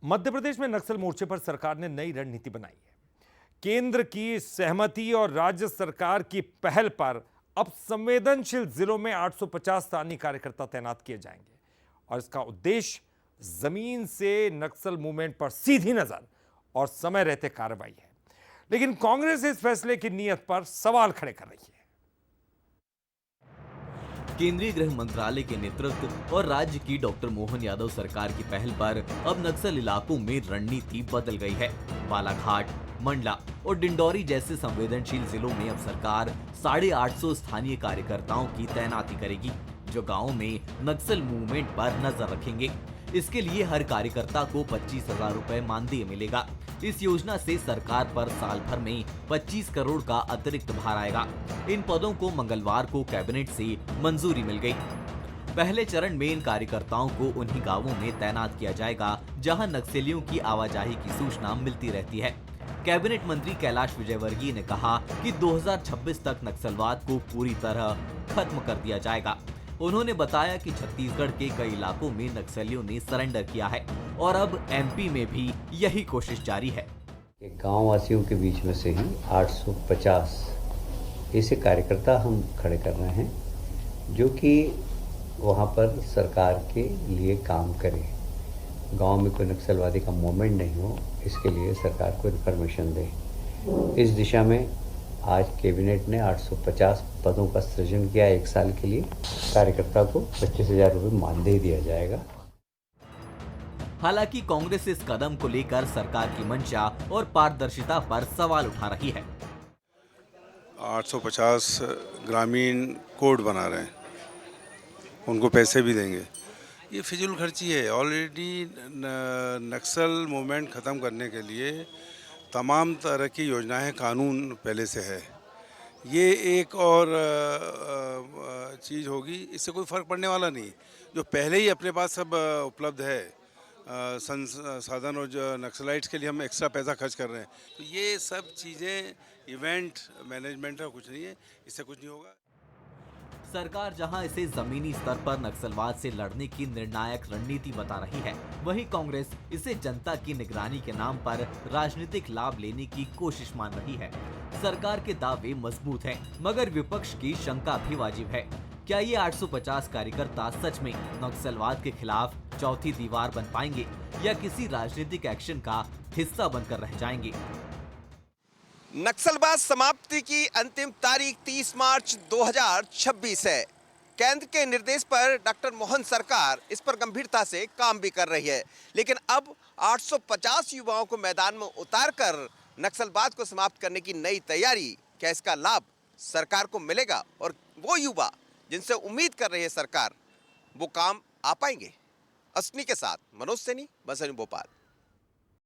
मध्य प्रदेश में नक्सल मोर्चे पर सरकार ने नई रणनीति बनाई है। केंद्र की सहमति और राज्य सरकार की पहल पर अब संवेदनशील जिलों में 850 स्थानीय कार्यकर्ता तैनात किए जाएंगे और इसका उद्देश्य जमीन से नक्सल मूवमेंट पर सीधी नजर और समय रहते कार्रवाई है। लेकिन कांग्रेस इस फैसले की नीयत पर सवाल खड़े कर रही है। केंद्रीय गृह मंत्रालय के नेतृत्व और राज्य की डॉक्टर मोहन यादव सरकार की पहल पर अब नक्सल इलाकों में रणनीति बदल गई है। बालाघाट, मंडला और डिंडौरी जैसे संवेदनशील जिलों में अब सरकार 850 स्थानीय कार्यकर्ताओं की तैनाती करेगी, जो गाँव में नक्सल मूवमेंट पर नजर रखेंगे। इसके लिए हर कार्यकर्ता को 25,000 रुपए मानदेय मिलेगा। इस योजना से सरकार पर साल भर में 25 करोड़ का अतिरिक्त भार आएगा। इन पदों को मंगलवार को कैबिनेट से मंजूरी मिल गई। पहले चरण में इन कार्यकर्ताओं को उन्हीं गांवों में तैनात किया जाएगा जहां नक्सलियों की आवाजाही की सूचना मिलती रहती है। कैबिनेट मंत्री कैलाश विजयवर्गीय ने कहा कि 2026 तक नक्सलवाद को पूरी तरह खत्म कर दिया जाएगा। उन्होंने बताया कि छत्तीसगढ़ के कई इलाकों में नक्सलियों ने सरेंडर किया है और अब एमपी में भी यही कोशिश जारी है। गांव वासियों के बीच में से ही 850 ऐसे कार्यकर्ता हम खड़े कर रहे हैं जो कि वहां पर सरकार के लिए काम करें। गांव में कोई नक्सलवादी का मूवमेंट नहीं हो, इसके लिए सरकार को इन्फॉर्मेशन दे। इस दिशा में आज कैबिनेट ने 850 पदों का सृजन किया। 1 साल के लिए कार्यकर्ता को 25,000 रुपये मानदेय दिया जाएगा। हालांकि कांग्रेस इस कदम को लेकर सरकार की मंशा और पारदर्शिता पर सवाल उठा रही है। 850 ग्रामीण कोड बना रहे हैं, उनको पैसे भी देंगे। ये फिजूल खर्ची है। ऑलरेडी नक्सल मूवमेंट ख़त्म करने के लिए तमाम तरह की योजनाएं, कानून पहले से है। ये एक और चीज़ होगी, इससे कोई फ़र्क पड़ने वाला नहीं। जो पहले ही अपने पास सब उपलब्ध है संसाधन, और जो नक्सलाइट्स के लिए हम एक्स्ट्रा पैसा खर्च कर रहे हैं, तो ये सब चीज़ें इवेंट मैनेजमेंट का कुछ नहीं है, इससे कुछ नहीं होगा। सरकार जहां इसे जमीनी स्तर पर नक्सलवाद से लड़ने की निर्णायक रणनीति बता रही है, वहीं कांग्रेस इसे जनता की निगरानी के नाम पर राजनीतिक लाभ लेने की कोशिश मान रही है। सरकार के दावे मजबूत हैं, मगर विपक्ष की शंका भी वाजिब है। क्या ये 850 कार्यकर्ता सच में नक्सलवाद के खिलाफ चौथी दीवार बन पाएंगे या किसी राजनीतिक एक्शन का हिस्सा बनकर रह जाएंगे? नक्सलवाद समाप्ति की अंतिम तारीख 30 मार्च 2026 है। केंद्र के निर्देश पर डॉक्टर मोहन सरकार इस पर गंभीरता से काम भी कर रही है, लेकिन अब 850 युवाओं को मैदान में उतारकर नक्सलवाद को समाप्त करने की नई तैयारी, क्या इसका लाभ सरकार को मिलेगा और वो युवा जिनसे उम्मीद कर रही है सरकार, वो काम आ पाएंगे? असनी के साथ मनोज सैनी, बसंत भोपाल।